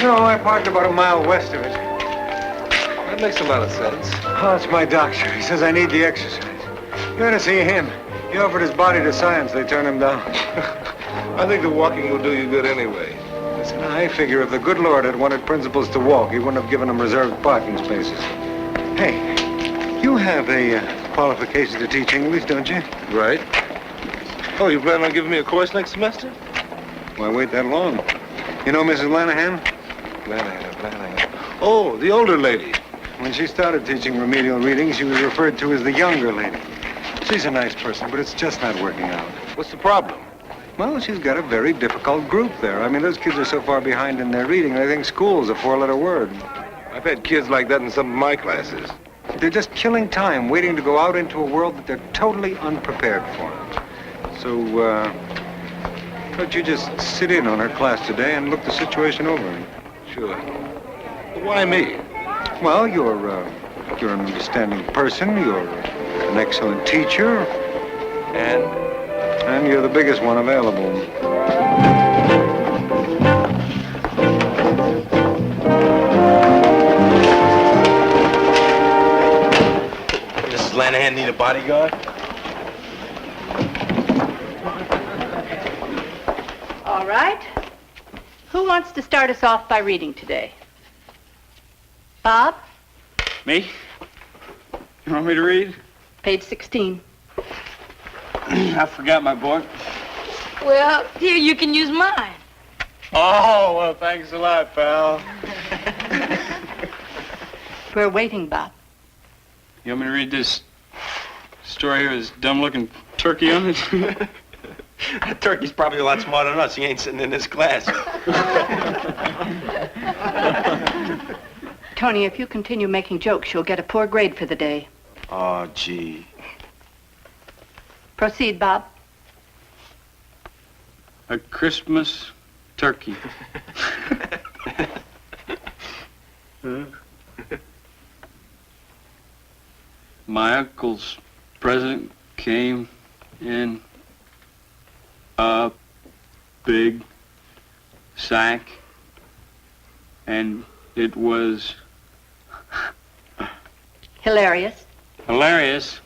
No, I parked about a mile west of it. That makes a lot of sense. Oh, it's my doctor. He says I need the exercise. You ought to see him. He offered his body to science. They turned him down. I think the walking will do you good anyway. Listen, I figure if the good Lord had wanted principals to walk, he wouldn't have given them reserved parking spaces. Hey, you have a qualification to teach English, don't you? Right. Oh, you plan on giving me a course next semester? Why wait that long? You know Mrs. Lanahan? Lanahan. Oh, the older lady. When she started teaching remedial reading, she was referred to as the younger lady. She's a nice person, but it's just not working out. What's the problem? Well, she's got a very difficult group there. I mean, those kids are so far behind in their reading, they think school's a four-letter word. I've had kids like that in some of my classes. They're just killing time, waiting to go out into a world that they're totally unprepared for. So, why don't you just sit in on her class today and look the situation over? Sure. But why me? Well, you're an understanding person, you're an excellent teacher. And you're the biggest one available. Mrs. Lanahan need a bodyguard? All right. Who wants to start us off by reading today? Bob? Me? You want me to read? Page 16. I forgot my book. Well, here, you can use mine. Oh, well, thanks a lot, pal. We're waiting, Bob. You want me to read this story here with this dumb-looking turkey on it? That turkey's probably a lot smarter than us. He ain't sitting in this class. Tony, if you continue making jokes, you'll get a poor grade for the day. Oh, gee. Proceed, Bob. A Christmas turkey. My uncle's present came in a big sack, and it was Hilarious. hilarious.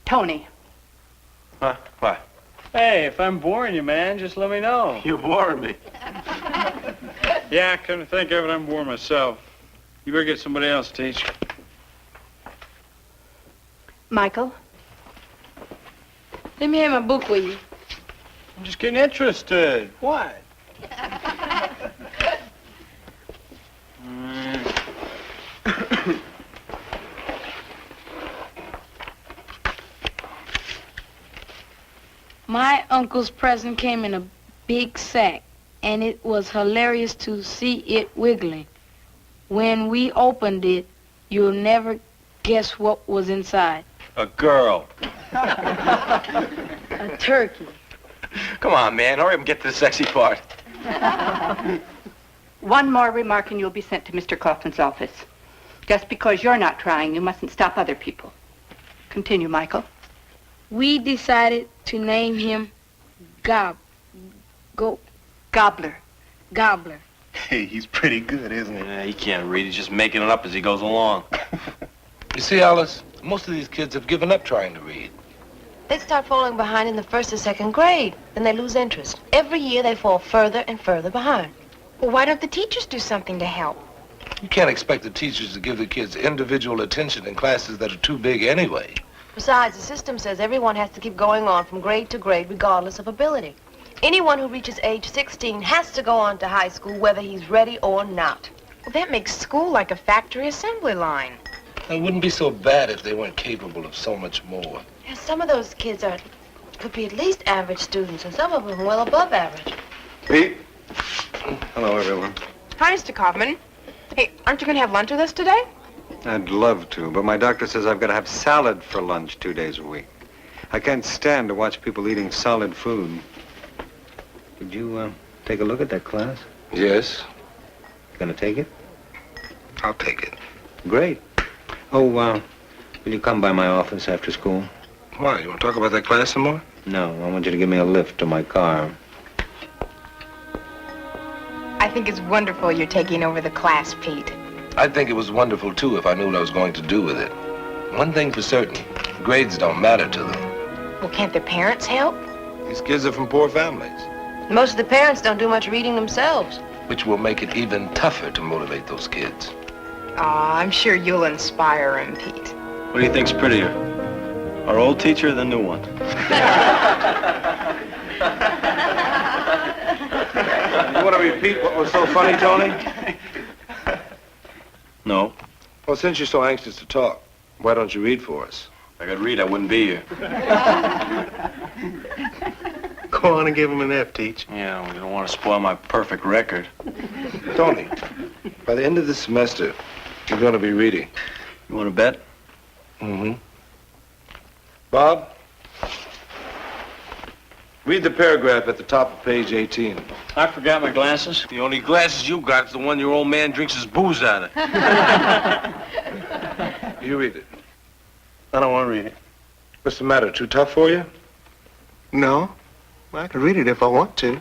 Tony. Huh? What? Hey, if I'm boring you, man, just let me know. You're boring me. Yeah, I couldn't think of it. I'm bored myself. You better get somebody else to teach. Michael. Let me have my book with you. I'm just getting interested. What? My uncle's present came in a big sack, and it was hilarious to see it wiggling. When we opened it, you'll never guess what was inside. A girl. A turkey. Come on, man. Hurry up and get to the sexy part. One more remark and you'll be sent to Mr. Coughlin's office. Just because you're not trying, you mustn't stop other people. Continue, Michael. We decided to name him Gobbler. Gobbler. Hey, he's pretty good, isn't he? Yeah, he can't read. He's just making it up as he goes along. You see, Alice, most of these kids have given up trying to read. They start falling behind in the first or second grade. Then they lose interest. Every year they fall further and further behind. Well, why don't the teachers do something to help? You can't expect the teachers to give the kids individual attention in classes that are too big anyway. Besides, the system says everyone has to keep going on from grade to grade regardless of ability. Anyone who reaches age 16 has to go on to high school whether he's ready or not. Well, that makes school like a factory assembly line. It wouldn't be so bad if they weren't capable of so much more. Yeah, some of those kids could be at least average students, and some of them well above average. Pete. Hello, everyone. Hi, Mr. Kaufman. Hey, aren't you going to have lunch with us today? I'd love to, but my doctor says I've got to have salad for lunch 2 days a week. I can't stand to watch people eating solid food. Would you take a look at that class? Yes, Gonna take it? I'll take it. Great. Oh, will you come by my office after school? Why? You want to talk about that class some more? No, I want you to give me a lift to my car. I think it's wonderful you're taking over the class, Pete. I'd think it was wonderful, too, if I knew what I was going to do with it. One thing for certain, grades don't matter to them. Well, can't their parents help? These kids are from poor families, Most of the parents don't do much reading themselves. which will make it even tougher to motivate those kids. Aw, I'm sure you'll inspire him, Pete. What do you think's prettier? Our old teacher or the new one? You want to repeat what was so funny, Tony? No. Well, since you're so anxious to talk, why don't you read for us? If I could read, I wouldn't be here. Go on and give him an F, Teach. Yeah, we don't want to spoil my perfect record. Tony, by the end of this semester, you're going to be reading. You want to bet? Mm-hmm. Bob, read the paragraph at the top of page 18. I forgot my glasses. The only glasses you got is the one your old man drinks his booze out of. You read it. I don't want to read it. What's the matter? Too tough for you? No, I can read it if I want to.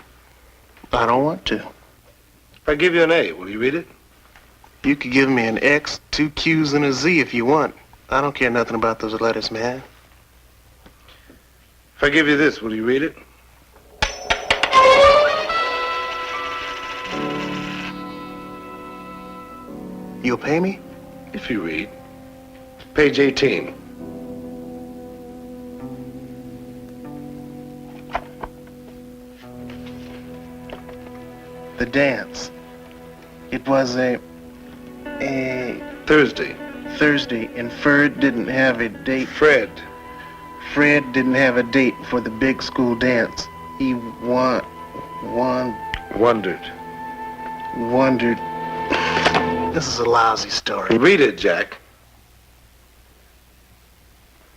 I don't want to. If I give you an A, will you read it? You could give me an X, 2 Q's, and a Z if you want. I don't care nothing about those letters, man. If I give you this, will you read it? You'll pay me? If you read. Page 18. The dance. It was a Thursday. Thursday, and Fred didn't have a date. Fred. Fred didn't have a date for the big school dance. He wondered. This is a lousy story. Read it, Jack.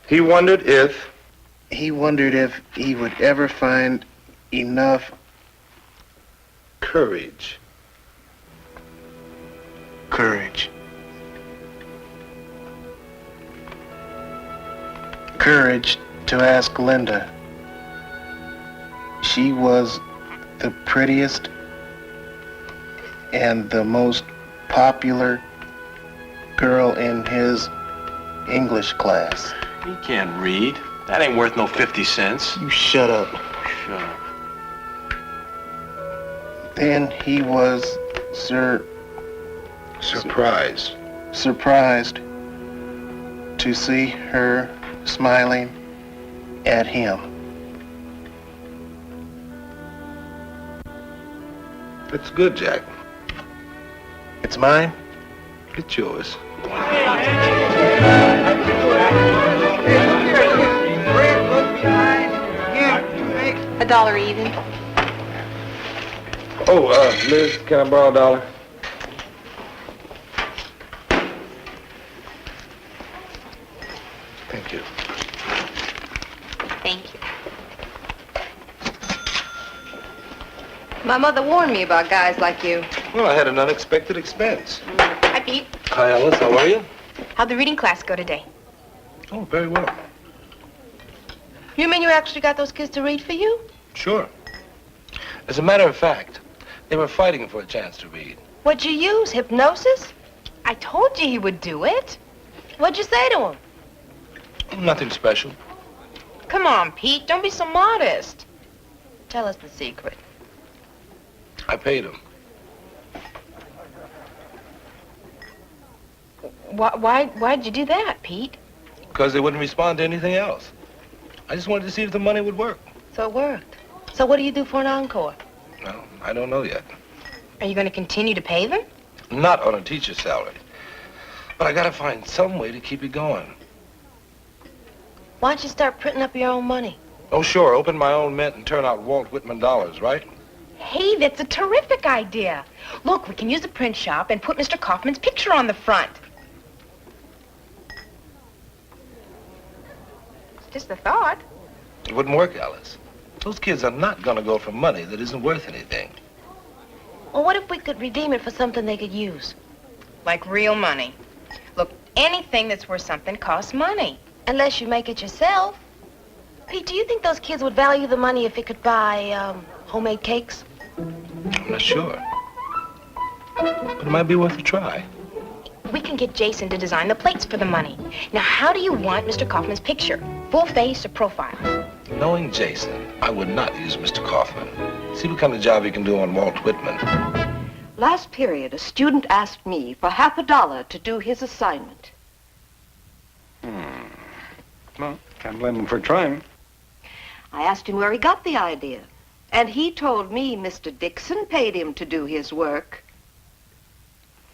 He wondered if... He wondered if he would ever find enough Courage. courage. Courage to ask Linda. She was the prettiest and the most popular girl in his English class. He can't read. That ain't worth no 50 cents. You shut up. Shut up. Then he was Surprised. surprised to see her smiling at him. It's good, Jack. It's mine? It's yours. $1 even. Oh, Liz, can I borrow $1? Thank you. Thank you. My mother warned me about guys like you. Well, I had an unexpected expense. Hi, Pete. Hi, Alice. How are you? How'd the reading class go today? Oh, very well. You mean you actually got those kids to read for you? Sure. As a matter of fact, they were fighting for a chance to read. What'd you use, hypnosis? I told you he would do it. What'd you say to him? Nothing special. Come on, Pete. Don't be so modest. Tell us the secret. I paid them. Why'd you do that, Pete? Because they wouldn't respond to anything else. I just wanted to see if the money would work. So it worked. So what do you do for an encore? Well, I don't know yet. Are you going to continue to pay them? Not on a teacher's salary. But I gotta find some way to keep it going. Why don't you start printing up your own money? Oh, sure. Open my own mint and turn out Walt Whitman dollars, right? Hey, that's a terrific idea. Look, we can use a print shop and put Mr. Kaufman's picture on the front. It's just a thought. It wouldn't work, Alice. Those kids are not gonna go for money that isn't worth anything. Well, what if we could redeem it for something they could use? Like real money. Look, anything that's worth something costs money. Unless you make it yourself. Pete, do you think those kids would value the money if it could buy, homemade cakes? I'm not sure. But it might be worth a try. We can get Jason to design the plates for the money. Now, how do you want Mr. Kaufman's picture? Full face or profile? Knowing Jason, I would not use Mr. Kaufman. See what kind of job he can do on Walt Whitman. Last period, a student asked me for $50 to do his assignment. Well, can't blame him for trying. I asked him where he got the idea. And he told me Mr. Dixon paid him to do his work.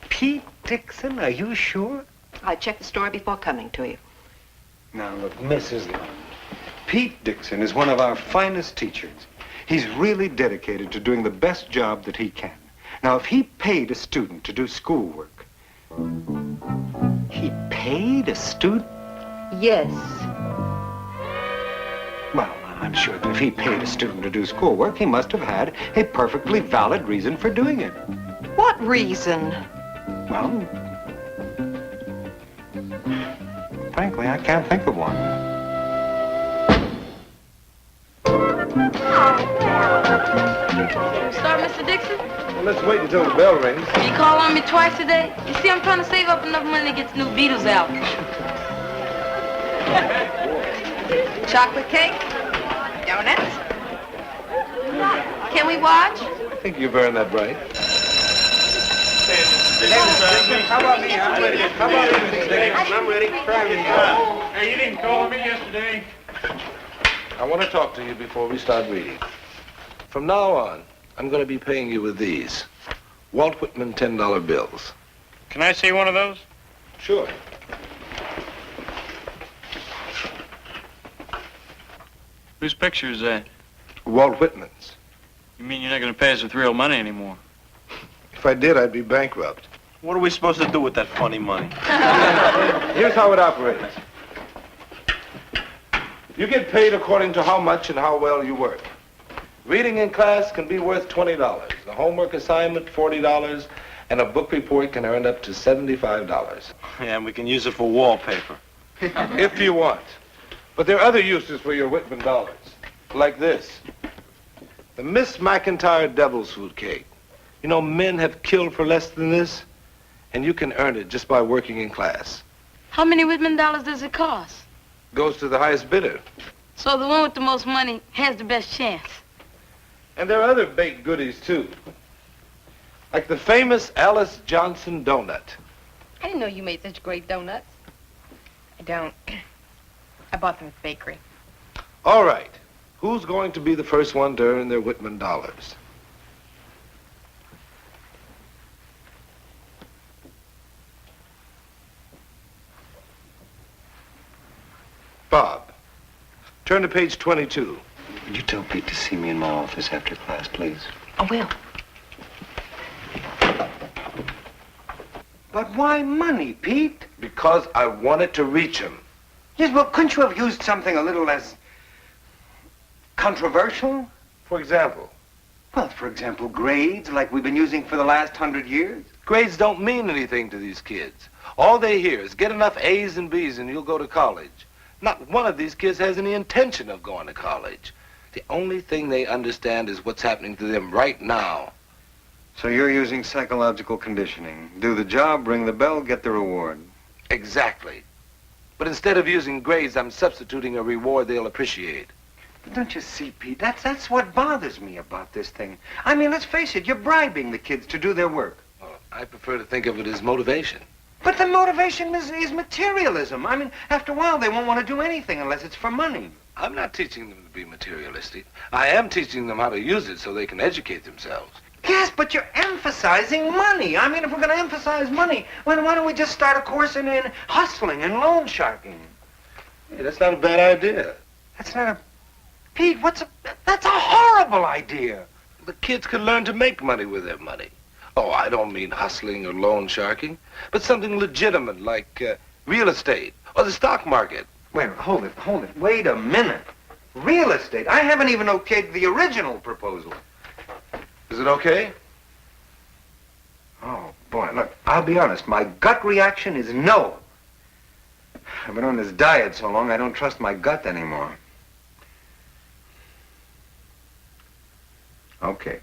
Pete Dixon, are you sure? I checked the story before coming to you. Now, look, Mrs. Lund, Pete Dixon is one of our finest teachers. He's really dedicated to doing the best job that he can. Now, if he paid a student to do schoolwork... He paid a student? Yes. Well, I'm sure that if he paid a student to do schoolwork, he must have had a perfectly valid reason for doing it. What reason? Well, frankly, I can't think of one. Start, Mr. Dixon? Well, let's wait until the bell rings. You call on me twice a day? You see, I'm trying to save up enough money to get the new Beatles album. Chocolate cake? Donuts? Can we watch? I think you've earned that right. How about me? I'm ready. How about you, Mr. Dixon? I'm ready. Try me. Hey, you didn't call me yesterday. I want to talk to you before we start reading. From now on, I'm going to be paying you with these. Walt Whitman $10 bills. Can I see one of those? Sure. Whose picture is that? Walt Whitman's. You mean you're not going to pay us with real money anymore? If I did, I'd be bankrupt. What are we supposed to do with that funny money? Here's how it operates. You get paid according to how much and how well you work. Reading in class can be worth $20. A homework assignment, $40. And a book report can earn up to $75. Yeah, and we can use it for wallpaper. If you want. But there are other uses for your Whitman dollars. Like this. The Miss McIntyre Devil's Food Cake. You know, men have killed for less than this. And you can earn it just by working in class. How many Whitman dollars does it cost? Goes to the highest bidder. So the one with the most money has the best chance. And there are other baked goodies, too. Like the famous Alice Johnson donut. I didn't know you made such great donuts. I don't. I bought them at the bakery. All right. Who's going to be the first one to earn their Whitman dollars? Bob, turn to page 22. Would you tell Pete to see me in my office after class, please? I will. But why money, Pete? Because I wanted to reach him. Yes, well, couldn't you have used something a little less controversial? For example? Well, for example, grades, like we've been using for the last 100 years. Grades don't mean anything to these kids. All they hear is get enough A's and B's and you'll go to college. Not one of these kids has any intention of going to college. The only thing they understand is what's happening to them right now. So you're using psychological conditioning. Do the job, ring the bell, get the reward. Exactly. But instead of using grades, I'm substituting a reward they'll appreciate. But don't you see, Pete, that's what bothers me about this thing. I mean, let's face it, you're bribing the kids to do their work. Well, I prefer to think of it as motivation. But the motivation is materialism. I mean, after a while, they won't want to do anything unless it's for money. I'm not teaching them to be materialistic. I am teaching them how to use it so they can educate themselves. Yes, but you're emphasizing money. I mean, if we're going to emphasize money, why don't we just start a course in hustling and loan sharking? Hey, that's not a bad idea. That's not a... Pete, that's a horrible idea. The kids could learn to make money with their money. Oh, I don't mean hustling or loan sharking, but something legitimate like real estate or the stock market. Wait, hold it. Wait a minute. Real estate? I haven't even okayed the original proposal. Is it okay? Oh, boy, look, I'll be honest. My gut reaction is no. I've been on this diet so long, I don't trust my gut anymore. Okay.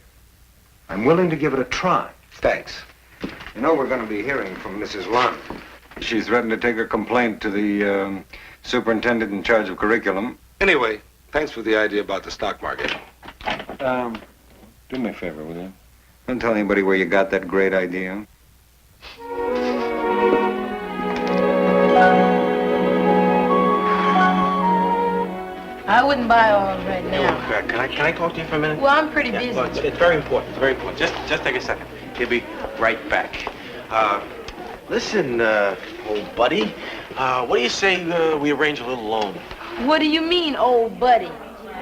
I'm willing to give it a try. Thanks. You know, we're going to be hearing from Mrs. Lund. She's threatened to take her complaint to the superintendent in charge of curriculum. Anyway, thanks for the idea about the stock market. Do me a favor, will you? Don't tell anybody where you got that great idea. I wouldn't buy all right now. Can I talk to you for a minute? Well, I'm pretty busy. Well, it's very important. It's very important. Just take a second. He'll be right back. Listen, old buddy. What do you say we arrange a little loan? What do you mean, old buddy?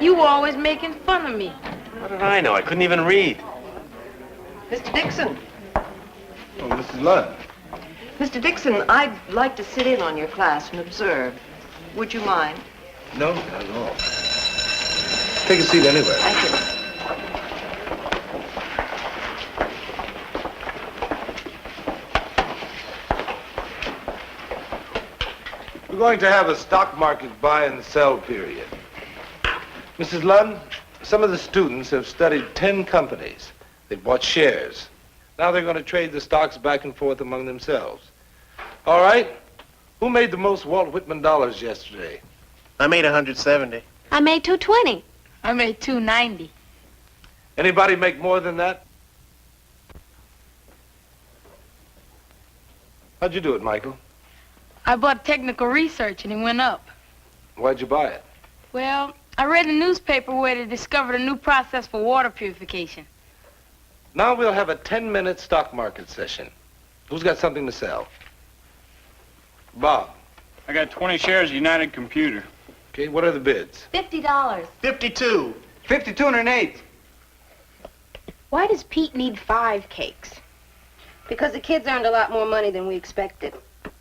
You were always making fun of me. What did I know? I couldn't even read. Mr. Dixon. Oh, Mrs. Lund. Mr. Dixon, I'd like to sit in on your class and observe. Would you mind? No, not at all. Take a seat anywhere. Thank you. We're going to have a stock market buy and sell period. Mrs. Lund, some of the students have studied 10 companies. They've bought shares. Now they're going to trade the stocks back and forth among themselves. All right? Who made the most Walt Whitman dollars yesterday? I made 170. I made 220. I made 290. Anybody make more than that? How'd you do it, Michael? I bought technical research and it went up. Why'd you buy it? Well, I read in the newspaper where they discovered a new process for water purification. Now we'll have a 10-minute stock market session. Who's got something to sell? Bob. I got 20 shares of United Computer. Okay, what are the bids? $50. 52. 5,208. Why does Pete need 5 cakes? Because the kids earned a lot more money than we expected.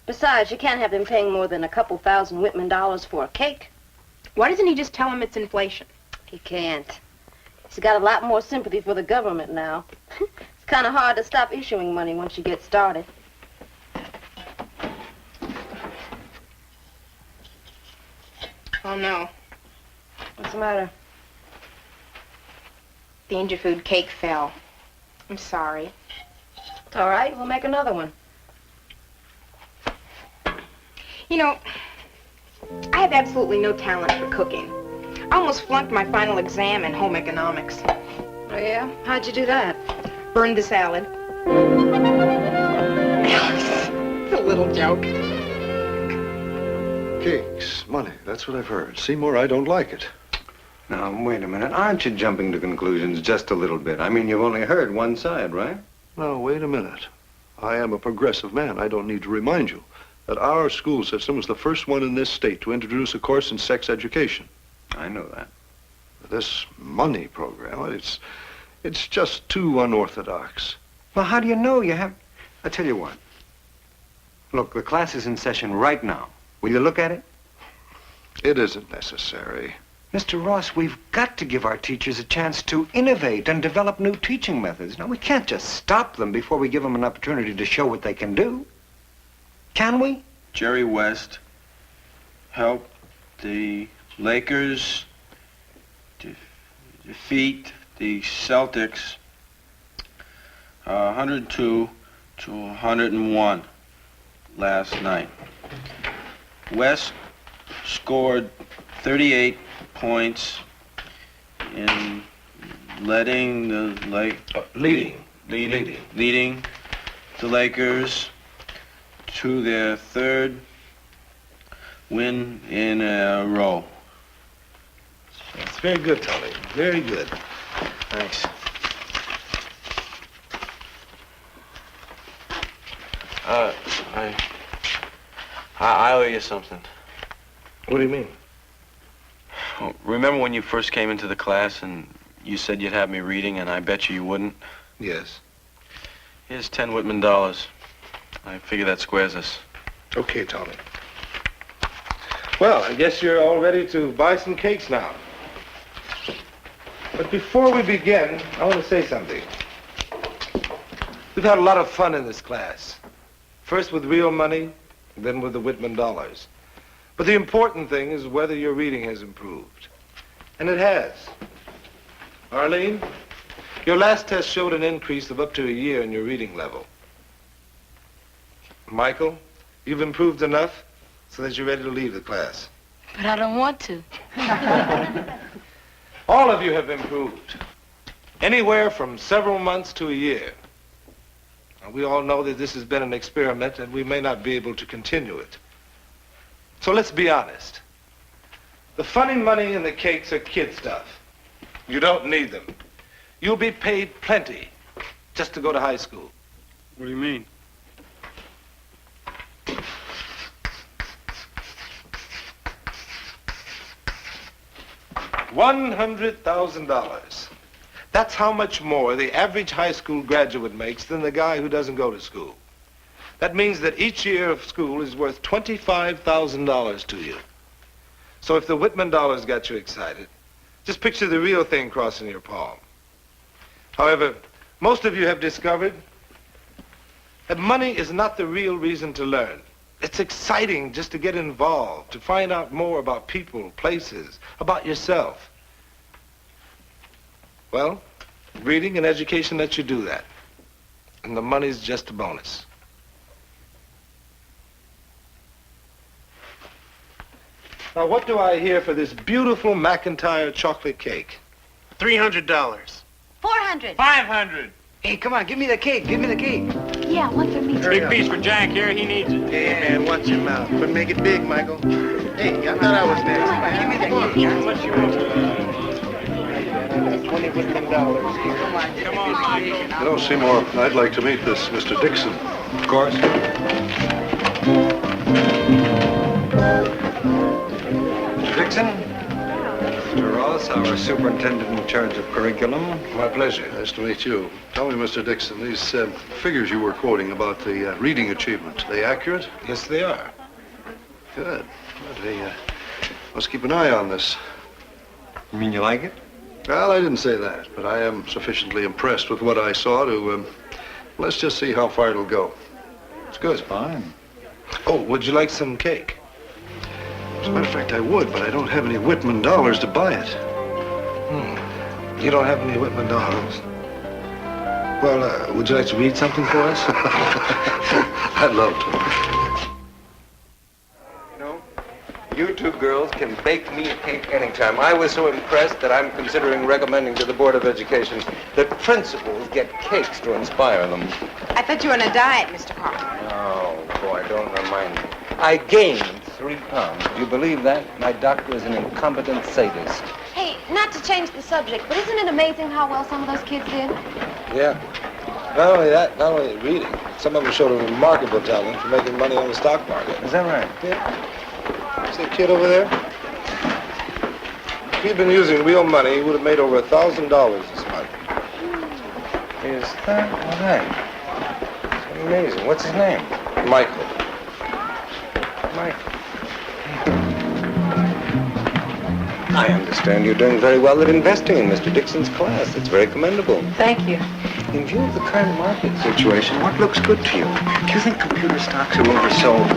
Besides, you can't have them paying more than a couple thousand Whitman dollars for a cake. Why doesn't he just tell him it's inflation? He can't. He's got a lot more sympathy for the government now. It's kind of hard to stop issuing money once you get started. Oh, no. What's the matter? The Ingerfood cake fell. I'm sorry. It's all right. We'll make another one. You know, I have absolutely no talent for cooking. I almost flunked my final exam in home economics. Oh, yeah? How'd you do that? Burned the salad. It's a little joke. Cakes, money, that's what I've heard. Seymour, I don't like it. Now, wait a minute. Aren't you jumping to conclusions just a little bit? I mean, you've only heard one side, right? No, wait a minute. I am a progressive man. I don't need to remind you that our school system was the first one in this state to introduce a course in sex education. I know that. This money program, it's just too unorthodox. Well, how do you know you have... I'll tell you what. Look, the class is in session right now. Will you look at it? It isn't necessary. Mr. Ross, we've got to give our teachers a chance to innovate and develop new teaching methods. Now, we can't just stop them before we give them an opportunity to show what they can do. Can we? Jerry West helped the Lakers defeat the Celtics 102 to 101 last night. West scored 38 points in leading the Lakers to their third win in a row. It's very good, Tony. Very good. Thanks. I owe you something. What do you mean? Well, remember when you first came into the class and you said you'd have me reading, and I bet you wouldn't? Yes. Here's 10 Whitman dollars. I figure that squares us. Okay, Tony. Well, I guess you're all ready to buy some cakes now. But before we begin, I want to say something. We've had a lot of fun in this class. First with real money, then with the Whitman dollars. But the important thing is whether your reading has improved. And it has. Arlene, your last test showed an increase of up to a year in your reading level. Michael, you've improved enough so that you're ready to leave the class. But I don't want to. All of you have improved. Anywhere from several months to a year. Now, we all know that this has been an experiment and we may not be able to continue it. So let's be honest. The funny money and the cakes are kid stuff. You don't need them. You'll be paid plenty just to go to high school. What do you mean? $100,000. That's how much more the average high school graduate makes than the guy who doesn't go to school. That means that each year of school is worth $25,000 to you. So if the Whitman dollars got you excited, just picture the real thing crossing your palm. However, most of you have discovered that money is not the real reason to learn. It's exciting just to get involved, to find out more about people, places, about yourself. Well, reading and education lets you do that. And the money's just a bonus. Now, what do I hear for this beautiful McIntyre chocolate cake? $300. 400. 500. Hey, come on, give me the cake. Give me the cake. Yeah, what's for me? Big piece for Jack here. He needs it. Hey, man, watch your mouth. But make it big, Michael. Hey, I thought I was next. Give me the cake. How much you want? $20 Whitman. Come on, Michael. You know, Seymour, I'd like to meet this Mr. Dixon. Of course. Mr. Dixon, Mr. Ross, our superintendent in charge of curriculum. My pleasure. Nice to meet you. Tell me, Mr. Dixon, these figures you were quoting about the reading achievement, they accurate? Yes, they are. Good. Well, they must keep an eye on this. You mean you like it? Well, I didn't say that, but I am sufficiently impressed with what I saw to, let's just see how far it'll go. It's good. Fine. Oh, would you like some cake? As a matter of fact, I would, but I don't have any Whitman dollars to buy it. You don't have any Whitman dollars? Well, would you like to read something for us? I'd love to. You know, you two girls can bake me a cake anytime. I was so impressed that I'm considering recommending to the Board of Education that principals get cakes to inspire them. I thought you were on a diet, Mr. Carter. Oh, boy, don't remind me. I gained 3 pounds. Do you believe that? My doctor is an incompetent sadist. Hey, not to change the subject, but isn't it amazing how well some of those kids did? Yeah. Not only that, not only reading, some of them showed a remarkable talent for making money on the stock market. Is that right? Yeah. See that kid over there? If he'd been using real money, he would have made over $1,000 this month. Is that right? It's amazing. What's his name? Michael. Michael. I understand you're doing very well at investing in Mr. Dixon's class. It's very commendable. Thank you. In view of the current market situation, what looks good to you? Do you think computer stocks are oversold?